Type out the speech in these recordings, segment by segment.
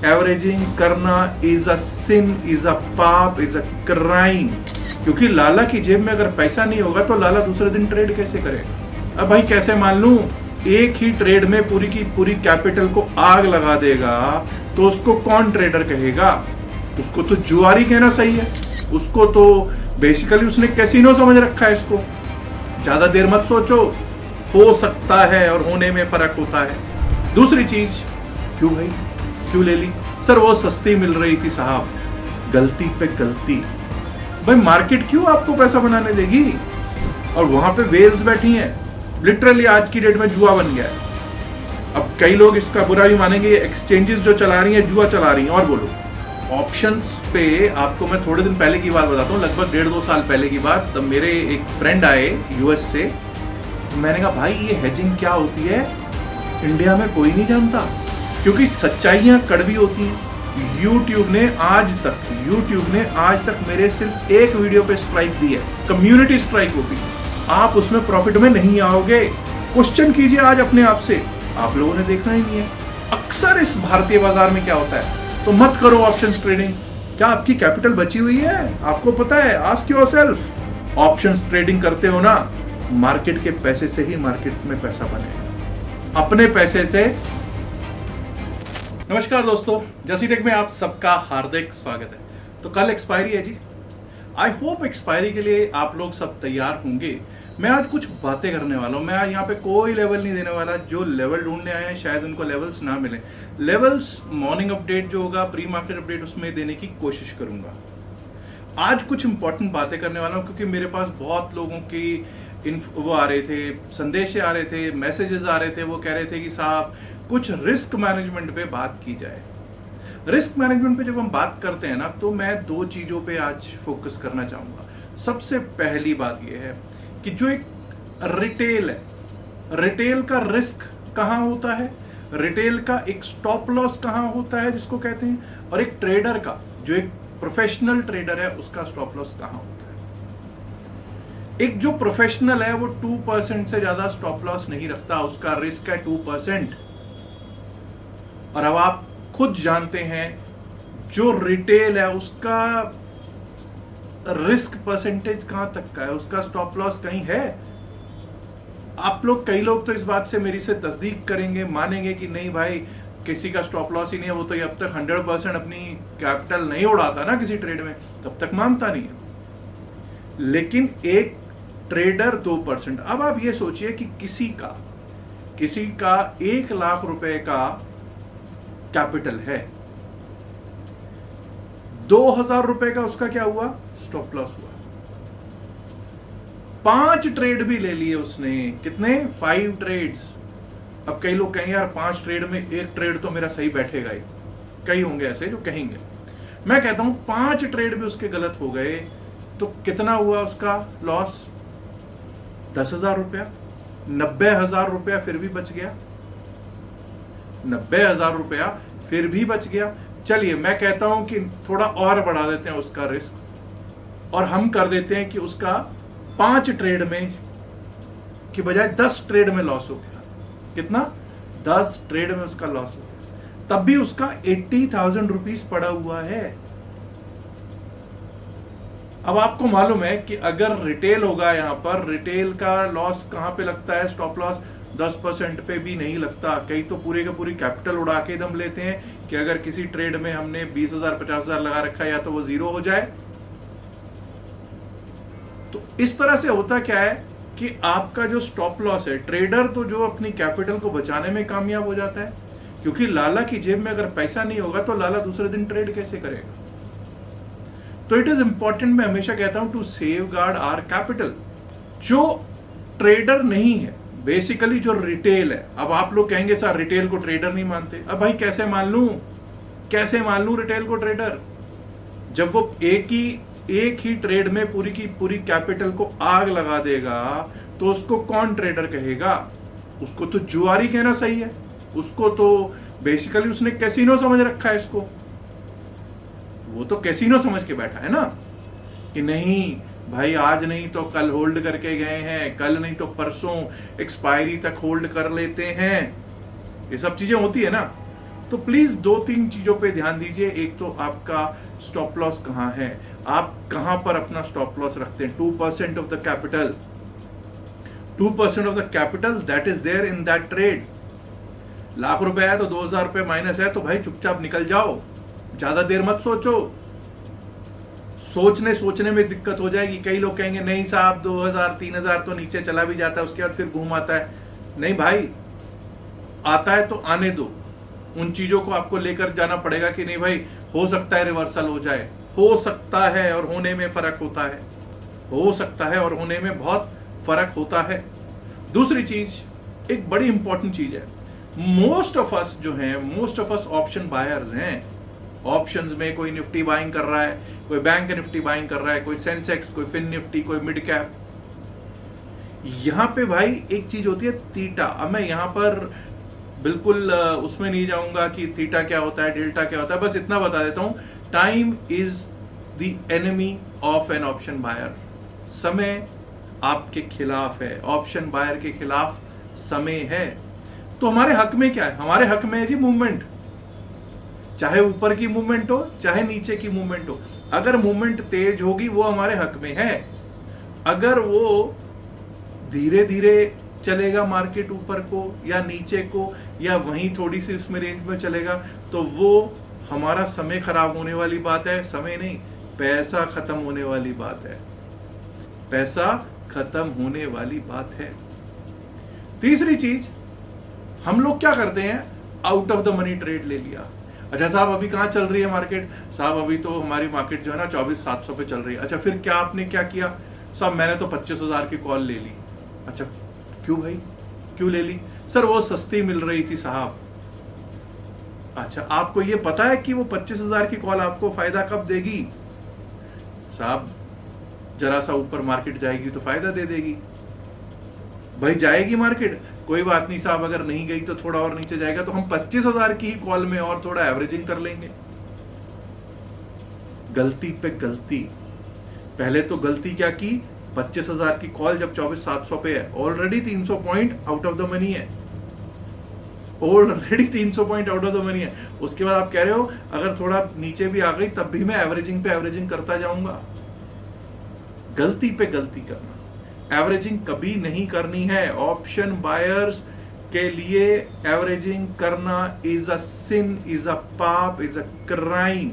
Averaging करना is a sin, is a पाप, is a crime. क्योंकि लाला की जेब में अगर पैसा नहीं होगा तो लाला दूसरे दिन ट्रेड कैसे करेगा? अब भाई कैसे मान लूं, एक ही ट्रेड में पूरी की पूरी कैपिटल को आग लगा देगा तो उसको कौन ट्रेडर कहेगा? उसको तो जुआरी कहना सही है। उसको तो बेसिकली उसने कैसीनो समझ रखा है इसको। ज्यादा देर मत सोचो, हो सकता है और होने में फर्क होता है। दूसरी चीज, क्यों भाई क्यों ले ली? सर वो सस्ती मिल रही थी साहब। गलती पे गलती। भाई मार्केट क्यों आपको पैसा बनाने देगी? और वहां पे वेल्स बैठी हैं। लिटरली आज की डेट में जुआ बन गया है। अब कई लोग इसका बुरा भी मानेंगे, ये एक्सचेंजेस जो चला रही हैं जुआ चला रही हैं। और बोलो, ऑप्शंस पे आपको मैं थोड़े दिन पहले की बात बताता हूँ, लगभग 1.5-2 साल पहले की बात। तब मेरे एक फ्रेंड आए यूएस से, तो मैंने कहा भाई ये हेजिंग क्या होती है, इंडिया में कोई नहीं जानता, क्योंकि सच्चाइयां कड़वी होती हैं। YouTube ने आज तक मेरे सिर्फ एक वीडियो पे स्ट्राइक दी है, कम्युनिटी स्ट्राइक होती है। आप उसमें प्रॉफिट में नहीं आओगे। क्वेश्चन कीजिए आज अपने आप से, आप लोगों ने देखना ही नहीं है। अक्सर इस भारतीय बाजार में क्या होता है, तो मत करो ऑप्शंस ट्रेडिंग। क्या आपकी कैपिटल बची हुई है? आपको पता है? Ask yourself. ऑप्शंस ट्रेडिंग करते हो ना, मार्केट के पैसे से ही मार्केट में पैसा बनेगा, अपने पैसे से। नमस्कार दोस्तों, जसी टेक में आप सबका हार्दिक स्वागत है। तो कल एक्सपायरी है जी। आई होप एक्सपायरी के लिए आप लोग सब तैयार होंगे। मैं आज कुछ बातें करने वाला हूं। मैं आज यहाँ पे कोई लेवल नहीं देने वाला। जो लेवल ढूंढने आए हैं शायद उनको लेवल्स ना मिले। लेवल्स मॉर्निंग अपडेट जो होगा, प्री मार्केट अपडेट, उसमें देने की कोशिश करूंगा। आज कुछ इंपॉर्टेंट बातें करने वाला हूं, क्योंकि मेरे पास बहुत लोगों की वो आ रहे थे, संदेश आ रहे थे, मैसेजेस आ रहे थे। वो कह रहे थे कि साहब कुछ रिस्क मैनेजमेंट पे बात की जाए। रिस्क मैनेजमेंट पे जब हम बात करते हैं ना, तो मैं दो चीजों पे आज फोकस करना चाहूंगा। सबसे पहली बात यह है कि जो एक रिटेल है, रिटेल का रिस्क कहां होता है, रिटेल का एक स्टॉप लॉस कहां होता है जिसको कहते हैं, और एक ट्रेडर का, जो एक प्रोफेशनल ट्रेडर है, उसका स्टॉप लॉस कहां होता है। एक जो प्रोफेशनल है वो 2% से ज्यादा स्टॉप लॉस नहीं रखता, उसका रिस्क है 2%। और अब आप खुद जानते हैं जो रिटेल है उसका रिस्क परसेंटेज कहां तक का है, उसका स्टॉप लॉस कहीं है। आप लोग, कई लोग तो इस बात से मेरी से तस्दीक करेंगे, मानेंगे कि नहीं भाई किसी का स्टॉप लॉस ही नहीं है, वो तो अब तक 100% अपनी कैपिटल नहीं उड़ाता ना किसी ट्रेड में, तब तक मानता नहीं है। लेकिन एक ट्रेडर 2%। अब आप ये सोचिए कि किसी का 1 लाख रुपए का कैपिटल है, 2000 रुपए का उसका क्या हुआ, स्टॉप लॉस हुआ। 5 ट्रेड भी ले लिए उसने। कितने? 5 ट्रेड्स। अब कई लोग कहेंगे यार 5 ट्रेड में एक ट्रेड तो मेरा सही बैठेगा ही। कई होंगे ऐसे जो कहेंगे। मैं कहता हूं 5 ट्रेड भी उसके गलत हो गए तो कितना हुआ उसका लॉस? 10,000 रुपया। 90,000 रुपया फिर भी बच गया। 90,000 रुपया फिर भी बच गया। चलिए मैं कहता हूं कि थोड़ा और बढ़ा देते हैं उसका रिस्क, और हम कर देते हैं कि उसका 5 ट्रेड में की बजाय 10 ट्रेड में लॉस हो गया। कितना? 10 ट्रेड में उसका लॉस हो गया, तब भी उसका 80,000 रुपीज पड़ा हुआ है। अब आपको मालूम है कि अगर रिटेल होगा, यहां पर रिटेल का लॉस कहां पे लगता है, स्टॉप लॉस 10% पे भी नहीं लगता। कई तो पूरे का पूरी कैपिटल उड़ा के दम लेते हैं कि अगर किसी ट्रेड में हमने 20,000 50,000 लगा रखा है या तो वो जीरो हो जाए। तो इस तरह से होता क्या है कि आपका जो स्टॉप लॉस है, ट्रेडर तो जो अपनी कैपिटल को बचाने में कामयाब हो जाता है, क्योंकि लाला की जेब में अगर पैसा नहीं होगा तो लाला दूसरे दिन ट्रेड कैसे करेगा। तो इट इज इंपॉर्टेंट, मैं हमेशा कहता हूं, to safeguard our capital. जो ट्रेडर नहीं है, बेसिकली जो रिटेल है। अब आप लोग कहेंगे सर रिटेल को ट्रेडर नहीं मानते। अब भाई कैसे मान लूं रिटेल को ट्रेडर, जब वो एक ही ट्रेड में पूरी की पूरी कैपिटल को आग लगा देगा तो उसको कौन ट्रेडर कहेगा? उसको तो जुआरी कहना सही है। उसको तो बेसिकली उसने कैसीनो समझ रखा है इसको। वो तो कैसीनो समझ के बैठा है ना, कि नहीं भाई आज नहीं तो कल होल्ड करके गए हैं, कल नहीं तो परसों एक्सपायरी तक होल्ड कर लेते हैं। ये सब चीजें होती है ना। तो प्लीज 2-3 चीजों पे ध्यान दीजिए। एक तो आपका स्टॉप लॉस कहाँ है, आप कहां पर अपना स्टॉप लॉस रखते हैं। 2% of the capital, 2% of the capital that is there in that trade. Lakh रुपए है तो 2000 रुपए माइनस है, तो भाई चुपचाप निकल जाओ, ज्यादा देर मत सोचो। सोचने में दिक्कत हो जाएगी। कई लोग कहेंगे नहीं साहब 2000-3000 तो नीचे चला भी जाता है, उसके बाद फिर घूम आता है। नहीं भाई, आता है तो आने दो। उन चीजों को आपको लेकर जाना पड़ेगा कि नहीं भाई, हो सकता है रिवर्सल हो जाए, हो सकता है, और होने में फर्क होता है। हो सकता है और होने में बहुत फर्क होता है। दूसरी चीज, एक बड़ी इंपॉर्टेंट चीज है, मोस्ट ऑफ अस जो हैं, most of us option buyers हैं। ऑप्शंस में कोई निफ्टी बाइंग कर रहा है, कोई बैंक निफ्टी बाइंग कर रहा है, कोई सेंसेक्स, कोई फिन निफ्टी, कोई मिड कैप। यहां पे भाई एक चीज होती है थीटा। अब मैं यहां पर बिल्कुल उसमें नहीं जाऊंगा कि थीटा क्या होता है, डेल्टा क्या होता है, बस इतना बता देता हूं, time is the enemy of an option buyer. समय आपके खिलाफ है, ऑप्शन बायर के खिलाफ समय है। तो हमारे हक में क्या है? हमारे हक में है जी मूवमेंट, चाहे ऊपर की मूवमेंट हो चाहे नीचे की मूवमेंट हो। अगर मूवमेंट तेज होगी वो हमारे हक में है। अगर वो धीरे धीरे चलेगा मार्केट ऊपर को या नीचे को, या वहीं थोड़ी सी उसमें रेंज में चलेगा, तो वो हमारा समय खराब होने वाली बात है। समय नहीं, पैसा खत्म होने वाली बात है। पैसा खत्म होने वाली बात है। तीसरी चीज, हम लोग क्या करते हैं, out of the money trade ले लिया। अच्छा साहब अभी कहां चल रही है मार्केट? साहब अभी तो हमारी मार्केट जो है ना 24,700 पे चल रही है। अच्छा फिर क्या आपने क्या किया? साहब मैंने तो 25,000 की कॉल ले ली। अच्छा क्यों भाई, क्यों ले ली? सर वो सस्ती मिल रही थी साहब। अच्छा आपको ये पता है कि वो 25,000 की कॉल आपको फायदा कब देगी? साहब जरा सा ऊपर मार्केट जाएगी तो फायदा दे देगी। भाई जाएगी मार्केट, कोई बात नहीं साहब, अगर नहीं गई तो थोड़ा और नीचे जाएगा, तो हम 25,000 की ही कॉल में और थोड़ा एवरेजिंग कर लेंगे। गलती पे गलती। पहले तो गलती क्या की, 25,000 की कॉल जब 24,700 पे है, already 300 point out of the money है। Already 300 point out of the money है। उसके बाद आप कह रहे हो अगर थोड़ा नीचे भी आ गई तब भी मैं एवरेजिंग पे एवरेजिंग करता जाऊंगा। गलती पे गलती करना, एवरेजिंग कभी नहीं करनी है। ऑप्शन बायर्स के लिए एवरेजिंग करना is a sin, is a पाप, is a crime.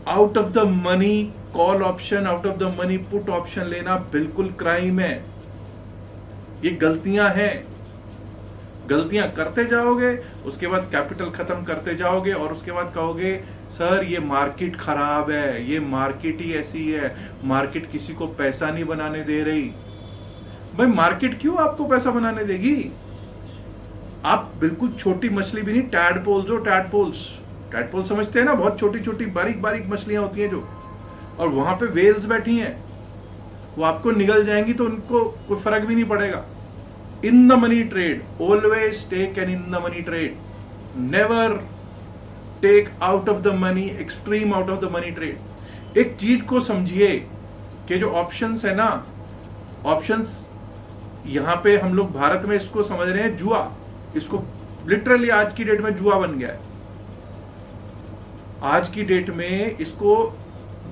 Out of the money call option, out of the money put option लेना बिल्कुल क्राइम है। ये गलतियां हैं। गलतियां करते जाओगे, उसके बाद कैपिटल खत्म करते जाओगे, और उसके बाद कहोगे सर ये मार्केट खराब है, ये मार्केट ही ऐसी है, मार्केट किसी को पैसा नहीं बनाने दे रही। भाई मार्केट क्यों आपको पैसा बनाने देगी? आप बिल्कुल छोटी मछली भी नहीं, टैडपोल्स हो, टैडपोल समझते हैं ना, बहुत छोटी छोटी बारीक बारीक मछलियां होती हैं जो, और वहां पे वेल्स बैठी हैं, वो आपको निगल जाएंगी तो उनको कोई फर्क भी नहीं पड़ेगा। In the money trade, always take an in the money trade, never take out of the money, extreme out of the money trade. एक चीज को समझिए कि जो ऑप्शंस है ना, ऑप्शंस यहां पे हम लोग भारत में इसको समझ रहे हैं जुआ। इसको लिटरली आज की डेट में जुआ बन गया है। आज की डेट में इसको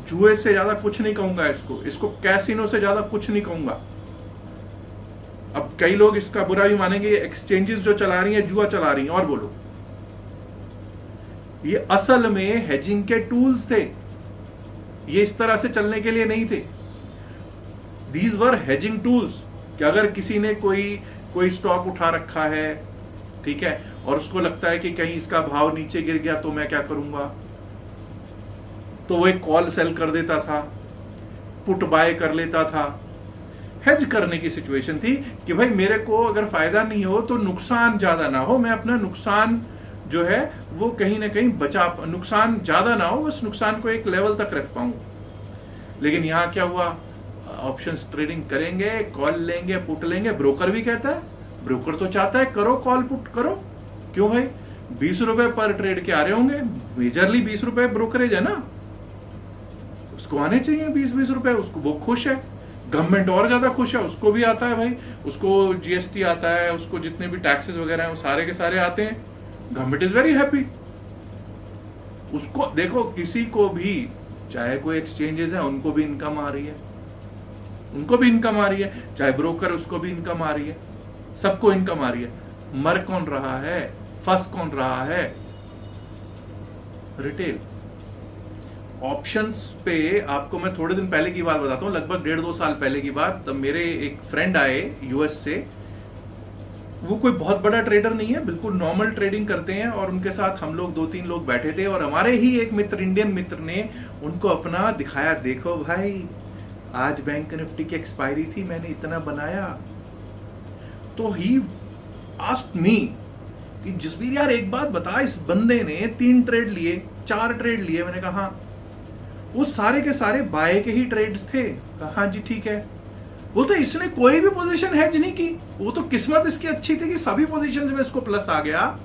जुए से ज्यादा कुछ नहीं कहूंगा, इसको कैसीनो से ज्यादा कुछ नहीं कहूंगा। अब कई लोग इसका बुरा भी मानेंगे, ये एक्सचेंजेस जो चला रही हैं जुआ चला रही हैं। और बोलो, ये असल में हेजिंग के टूल्स थे, ये इस तरह से चलने के लिए नहीं थे। दीज वर हेजिंग टूल्स कि अगर किसी ने कोई स्टॉक उठा रखा है, ठीक है, और उसको लगता है कि कहीं इसका भाव नीचे गिर गया तो मैं क्या करूंगा, तो वो एक कॉल सेल कर देता था, पुट बाय कर लेता था। हेज करने की सिचुएशन थी कि भाई मेरे को अगर फायदा नहीं हो तो नुकसान ज्यादा ना हो, मैं अपना नुकसान जो है वो कहीं ना कहीं नुकसान ज्यादा ना हो, बस नुकसान को एक लेवल तक रख पाऊं। लेकिन यहां क्या हुआ, ऑप्शंस ट्रेडिंग करेंगे, कॉल लेंगे, पुट लेंगे। ब्रोकर भी कहता है, ब्रोकर तो चाहता है करो कॉल पुट करो। क्यों भाई, 20 रुपए पर ट्रेड के आ रहे होंगे, मेजरली 20 रुपए ब्रोकरेज है ना, उसको आने चाहिए 20-20 रुपए, उसको वो खुश है। गवर्नमेंट और ज्यादा खुश है, उसको भी आता है भाई, उसको जीएसटी आता है, उसको जितने भी टैक्सेस वगैरह हैं वो सारे के सारे आते हैं। Government is very happy. उसको देखो, किसी को भी, चाहे कोई एक्सचेंजेस है उनको भी इनकम आ रही है, उनको भी इनकम आ रही है, चाहे ब्रोकर उसको भी इनकम आ रही है, सबको इनकम आ रही है। मर कौन रहा है, फंस कौन रहा है? रिटेल। ऑप्शंस पे आपको मैं थोड़े दिन पहले की बात बताता हूं, लगभग 1.5-2 साल पहले की बात। तब मेरे एक फ्रेंड आए यूएस से, वो कोई बहुत बड़ा ट्रेडर नहीं है, बिल्कुल नॉर्मल ट्रेडिंग करते हैं, और उनके साथ हम लोग 2-3 लोग बैठे थे, और हमारे ही एक मित्र, इंडियन मित्र ने उनको अपना दिखाया, देखो भाई आज बैंक निफ्टी की एक्सपायरी थी, मैंने इतना बनाया। तो ही आस्क्ड मी कि जसबीर यार एक बात बता, इस बंदे ने 3 ट्रेड लिए, 4 ट्रेड लिए। मैंने कहा हाँ। वो सारे के सारे बाय के ही ट्रेड्स थे। कहा हाँ जी ठीक है। वो तो इसने कोई भी पोजीशन हेज नहीं की, वो तो किस्मत इसकी अच्छी थी कि सभी पोजीशंस में इसको प्लस आ गया,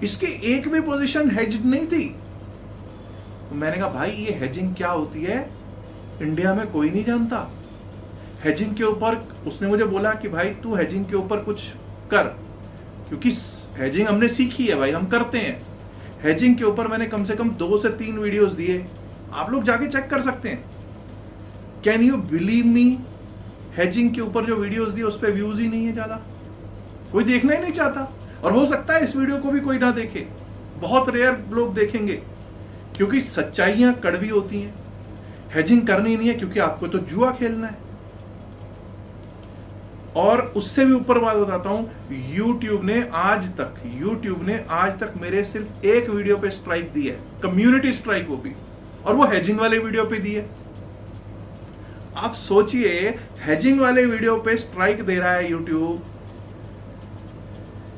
इसकी एक भी पोजीशन हेज नहीं थी। तो मैंने कहा भाई ये हेजिंग क्या होती है, इंडिया में कोई नहीं जानता। हेजिंग के ऊपर उसने मुझे बोला कि भाई तू हेजिंग के ऊपर कुछ कर, क्योंकि हेजिंग हमने सीखी है भाई, हम करते हैं। हेजिंग के ऊपर मैंने कम से कम 2 से 3 वीडियोस दिए, आप लोग जाके चेक कर सकते हैं। Can you believe me, hedging के ऊपर जो वीडियोस दिए उस पर व्यूज ही नहीं है ज्यादा, कोई देखना ही नहीं चाहता। और हो सकता है इस वीडियो को भी कोई ना देखे, बहुत रेयर लोग देखेंगे, क्योंकि सच्चाइयां कड़वी होती हैं। हेजिंग करनी नहीं है क्योंकि आपको तो जुआ खेलना है। और उससे भी ऊपर बात बताता हूं, YouTube ने आज तक मेरे सिर्फ एक वीडियो पे स्ट्राइक दी है, कम्युनिटी स्ट्राइक, वो भी, और वो हेजिंग वाले वीडियो पे दी है। आप सोचिए, हेजिंग वाले वीडियो पे स्ट्राइक दे रहा है YouTube,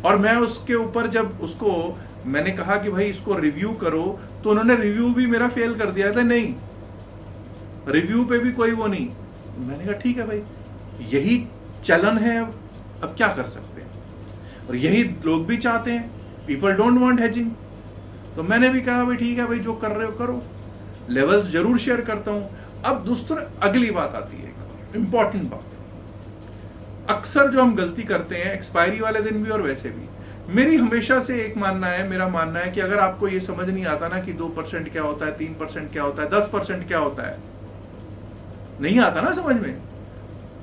और मैं उसके ऊपर जब उसको मैंने कहा कि भाई इसको रिव्यू करो, तो उन्होंने रिव्यू भी मेरा फेल कर दिया था। नहीं, रिव्यू पे भी कोई वो नहीं। मैंने कहा ठीक है भाई, यही चलन है, अब क्या कर सकते हैं, और यही लोग भी चाहते हैं, पीपल डोंट वांट हेजिंग। तो मैंने भी कहा भाई ठीक है भाई, जो कर रहे हो करो, लेवल्स जरूर शेयर करता हूं। अब दूसरी अगली बात आती है, इंपॉर्टेंट बात। अक्सर जो हम गलती करते हैं, एक्सपायरी वाले दिन भी और वैसे भी, मेरी हमेशा से एक मानना है, मेरा मानना है कि अगर आपको ये समझ नहीं आता ना कि 2% क्या होता है, 3% क्या होता है, 10% क्या होता है, नहीं आता ना समझ में,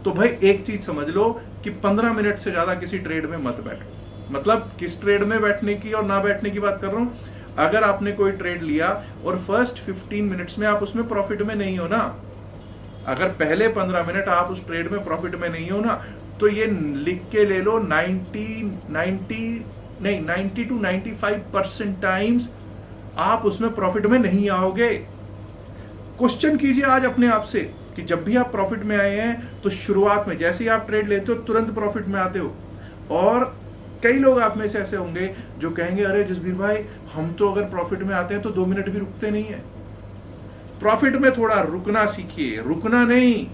तो भाई एक चीज समझ लो कि 15 मिनट से ज्यादा किसी ट्रेड में मत बैठो। मतलब किस ट्रेड में बैठने की और ना बैठने की बात कर रहा हूं। अगर आपने कोई ट्रेड लिया और फर्स्ट 15 मिनट्स में आप उसमें प्रॉफिट में नहीं हो ना, अगर पहले 15 मिनट आप उस ट्रेड में प्रॉफिट में नहीं हो ना, तो ये लिख के ले लो 90 to 95% टाइम्स आप उसमें प्रॉफिट में नहीं आओगे। क्वेश्चन कीजिए आज अपने आप से कि जब भी आप प्रॉफिट में आए हैं तो शुरुआत में जैसे ही आप ट्रेड लेते हो तुरंत प्रॉफिट में आते हो। और कई लोग आप में से ऐसे होंगे जो कहेंगे अरे जसबीर भाई, हम तो अगर प्रॉफिट में आते हैं तो 2 मिनट भी रुकते नहीं है। प्रॉफिट में थोड़ा रुकना सीखिए, रुकना नहीं,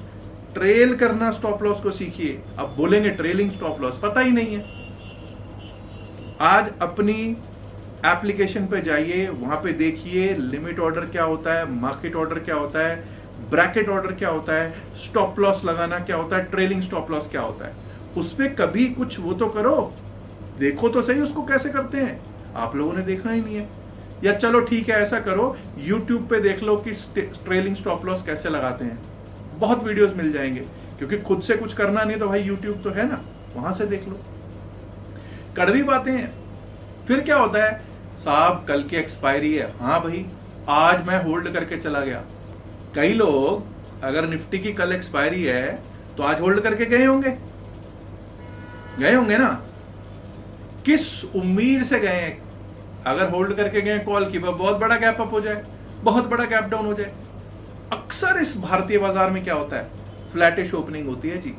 ट्रेल करना स्टॉप लॉस को सीखिए। अब बोलेंगे ट्रेलिंग स्टॉप लॉस, पता ही नहीं है। आज अपनी एप्लीकेशन पे जाइए, वहां पे देखिए लिमिट ऑर्डर क्या होता है, मार्केट ऑर्डर क्या होता है, ब्रैकेट ऑर्डर क्या होता है, स्टॉप लॉस लगाना क्या होता है, ट्रेलिंग स्टॉप लॉस क्या होता है। उस पे कभी कुछ वो तो करो, देखो तो सही उसको कैसे करते हैं। आप लोगों ने देखना ही नहीं है। या चलो ठीक है, ऐसा करो YouTube पे देख लो कि ट्रेलिंग स्टॉप लॉस कैसे लगाते हैं, बहुत वीडियोस मिल जाएंगे। क्योंकि खुद से कुछ करना नहीं तो भाई YouTube तो है ना, वहां से देख लो। कड़वी बातें हैं। फिर क्या होता है, साहब कल की एक्सपायरी है, हाँ भाई आज मैं होल्ड करके चला गया। कई लोग अगर निफ्टी की कल एक्सपायरी है तो आज होल्ड करके गए होंगे ना, किस उम्मीद से गए हैं। अगर होल्ड करके गए कॉल की बहुत बड़ा गैप अप हो जाए, बहुत बड़ा गैप डाउन हो जाए। अक्सर इस भारतीय बाजार में क्या होता है, फ्लैटिश ओपनिंग होती है जी।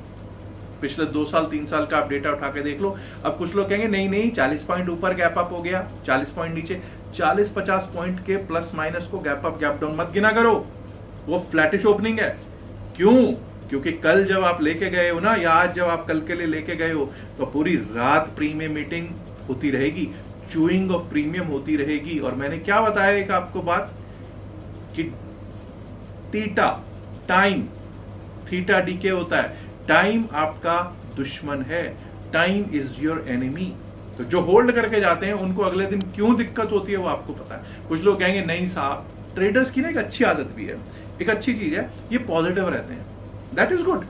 पिछले 2 साल 3 साल का आप डेटा उठा के देख लो। अब कुछ लोग कहेंगे नहीं 40 पॉइंट ऊपर गैप अप हो गया, 40 पॉइंट नीचे, 40-50 पॉइंट के प्लस माइनस को गैप अप गैप डाउन मत गिना करो, वो फ्लैटिश ओपनिंग है। क्यों? क्योंकि कल जब आप लेके गए हो ना, या आज जब आप कल के लिए लेके गए हो, तो पूरी रात प्रीमियम मीटिंग होती रहेगी, चूइंग ऑफ प्रीमियम होती रहेगी। और मैंने क्या बताया एक आपको बात कि थीटा टाइम थीटा डीके होता है। टाइम आपका दुश्मन है, टाइम इज योर एनिमी। तो जो होल्ड करके जाते हैं उनको अगले दिन क्यों दिक्कत होती है वो आपको पता है। कुछ लोग कहेंगे नहीं साहब, ट्रेडर्स की ना एक अच्छी आदत भी है, एक अच्छी चीज है, ये पॉजिटिव रहते हैं। That is good.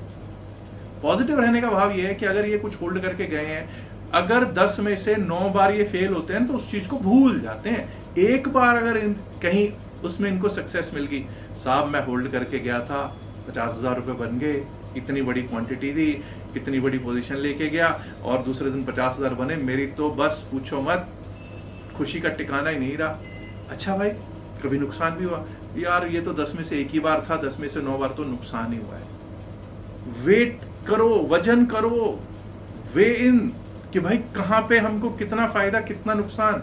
पॉजिटिव रहने का भाव ये है कि अगर ये कुछ होल्ड करके गए हैं, अगर 10 में से 9 बार ये फेल होते हैं तो उस चीज को भूल जाते हैं। एक बार अगर कहीं उसमें इनको सक्सेस मिल गई, साहब मैं होल्ड करके गया था, 50,000 रुपए बन गए, इतनी बड़ी क्वांटिटी दी, इतनी बड़ी पोजीशन लेके गया और दूसरे दिन 50,000 बने, मेरी तो बस पूछो मत, खुशी का ठिकाना ही नहीं रहा। अच्छा भाई, कभी नुकसान भी हुआ? यार ये तो 10 में से एक ही बार था, 10 में से 9 बार तो नुकसान ही हुआ है। वेट करो, वजन करो, वे इन कि भाई कहां पे हमको कितना फायदा कितना नुकसान।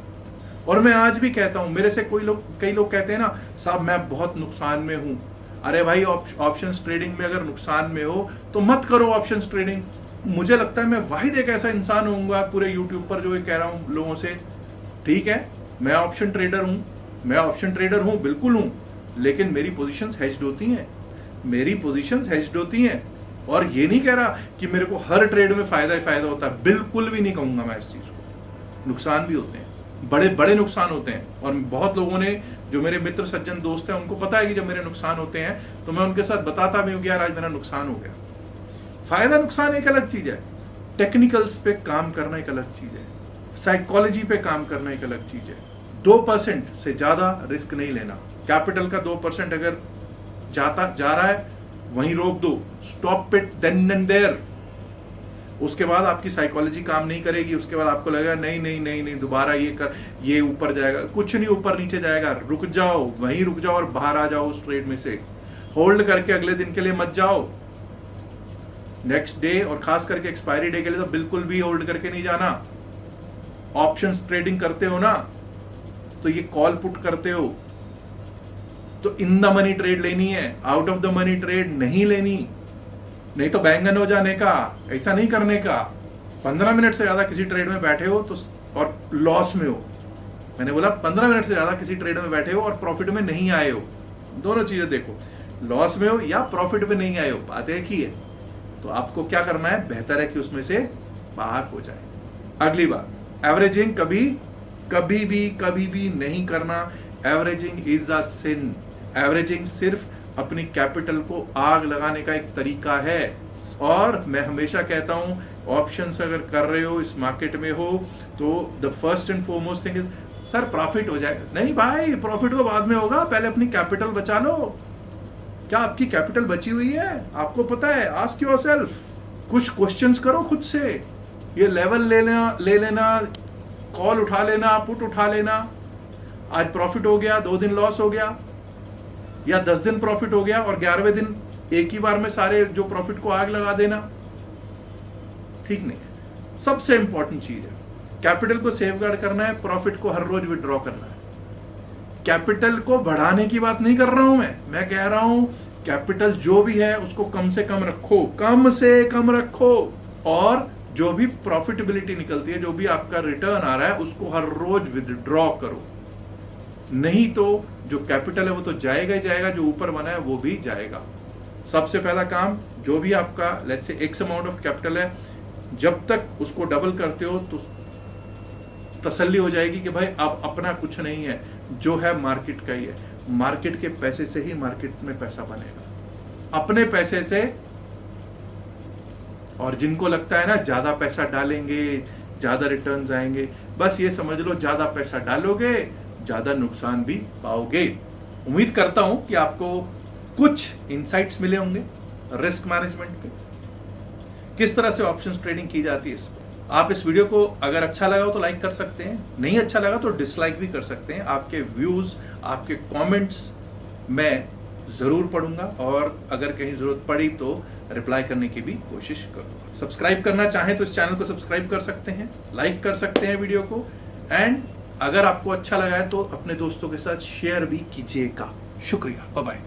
और मैं आज भी कहता हूं, मेरे से कई लोग कहते हैं ना साहब मैं बहुत नुकसान में हूं। अरे भाई ऑप्शंस ट्रेडिंग में अगर नुकसान में हो तो मत करो ऑप्शंस ट्रेडिंग। मुझे लगता है मैं वाहिद एक ऐसा इंसान होऊंगा पूरे यूट्यूब पर जो ये कह रहा हूं लोगों से, ठीक है मैं ऑप्शन ट्रेडर हूं, मैं ऑप्शन ट्रेडर हूं, बिल्कुल हूं, लेकिन मेरी पोजीशंस हेज्ड होती हैं, मेरी पोजीशंस हेज्ड होती हैं। और ये नहीं कह रहा कि मेरे को हर ट्रेड में फायदा ही फायदा होता है, बिल्कुल भी नहीं कहूंगा मैं इस चीज को। नुकसान भी होते हैं, बड़े बड़े नुकसान होते हैं। और बहुत लोगों ने, जो मेरे मित्र सज्जन दोस्त हैं, उनको पता है कि जब मेरे नुकसान होते हैं तो मैं उनके साथ बताता भी हूं कि यार आज मेरा नुकसान हो गया। फायदा नुकसान एक अलग चीज है, टेक्निकल्स पे काम करना एक अलग चीज है, साइकोलॉजी पे काम करना एक अलग चीज है। 2% से ज्यादा रिस्क नहीं लेना। कैपिटल का 2% अगर जा रहा है वहीं रोक दो, stop it then and there. उसके बाद आपकी साइकोलॉजी काम नहीं करेगी, उसके बाद आपको लगेगा नहीं नहीं नहीं नहीं दोबारा ये ऊपर जाएगा, कुछ नहीं ऊपर नीचे जाएगा। रुक जाओ, वहीं रुक जाओ और बाहर आ जाओ उस ट्रेड में से। होल्ड करके अगले दिन के लिए मत जाओ, नेक्स्ट डे और खास करके एक्सपायरी डे के लिए तो बिल्कुल भी होल्ड करके नहीं जाना। ऑप्शंस ट्रेडिंग करते हो ना, तो ये कॉल पुट करते हो तो इन द मनी ट्रेड लेनी है, out of the money trade नहीं लेनी, नहीं तो बैंगन हो जाने का। ऐसा नहीं करने का। 15 मिनट से ज्यादा किसी ट्रेड में बैठे हो तो और लॉस में हो, मैंने बोला 15 मिनट से ज्यादा किसी ट्रेड में बैठे हो और प्रॉफिट में नहीं आए हो, दोनों चीजें देखो, लॉस में हो या प्रॉफिट में नहीं आए हो, बात एक ही है। तो आपको क्या करना है, बेहतर है कि उसमें से बाहर हो जाए। अगली बात, एवरेजिंग कभी भी नहीं करना। Averaging is a sin. Averaging सिर्फ अपनी कैपिटल को आग लगाने का एक तरीका है। और मैं हमेशा कहता हूं, ऑप्शंस अगर कर रहे हो, इस मार्केट में हो, तो the first and foremost thing is sir profit हो जाएगा। नहीं भाई, प्रॉफिट तो बाद में होगा, पहले अपनी कैपिटल बचा लो। क्या आपकी कैपिटल बची हुई है? आपको पता है? आस्क योरसेल्फ, कुछ क्वेश्चंस करो खुद से। ये लेवल ले लेना, कॉल उठा लेना, पुट उठा लेना, आज प्रॉफिट हो गया, 2 दिन लॉस हो गया, या 10 दिन प्रॉफिट हो गया और 11वें दिन एक ही बार में सारे जो प्रॉफिट को आग लगा देना, ठीक नहीं है। सबसे इंपॉर्टेंट चीज है, कैपिटल को सेफगार्ड करना है, प्रॉफिट को हर रोज विड्रॉ करना है। कैपिटल को बढ़ाने की बात नहीं कर रहा हूं मैं कह रहा हूं कैपिटल जो भी है उसको कम से कम रखो, कम से कम रखो। और जो भी प्रॉफिटेबिलिटी निकलती है, जो भी आपका रिटर्न आ रहा है, उसको हर रोज विदड्रॉ करो। नहीं तो जो कैपिटल है वो तो जाएगा ही जाएगा, जो ऊपर बना है वो भी जाएगा। सबसे पहला काम, जो भी आपका let's say x amount of capital है, जब तक उसको डबल करते हो तो तसल्ली हो जाएगी कि भाई अब अपना कुछ नहीं है, जो है मार्केट का ही है। मार्केट के पैसे से ही मार्केट में पैसा बनेगा, अपने पैसे से। और जिनको लगता है ना ज्यादा पैसा डालेंगे ज्यादा रिटर्न्स आएंगे, बस ये समझ लो ज्यादा पैसा डालोगे ज्यादा नुकसान भी पाओगे। उम्मीद करता हूं कि आपको कुछ इंसाइट्स मिले होंगे रिस्क मैनेजमेंट पे, किस तरह से ऑप्शंस ट्रेडिंग की जाती है इस पर। आप इस वीडियो को अगर अच्छा लगा हो तो लाइक कर सकते हैं, नहीं अच्छा लगा तो डिसलाइक भी कर सकते हैं। आपके व्यूज, आपके कमेंट्स मैं जरूर पढ़ूंगा और अगर कहीं जरूरत पड़ी तो रिप्लाई करने की भी कोशिश करूंगा। सब्सक्राइब करना चाहें तो इस चैनल को सब्सक्राइब कर सकते हैं, लाइक कर सकते हैं वीडियो को, एंड अगर आपको अच्छा लगा है तो अपने दोस्तों के साथ शेयर भी कीजिएगा। शुक्रिया, बाय बाय।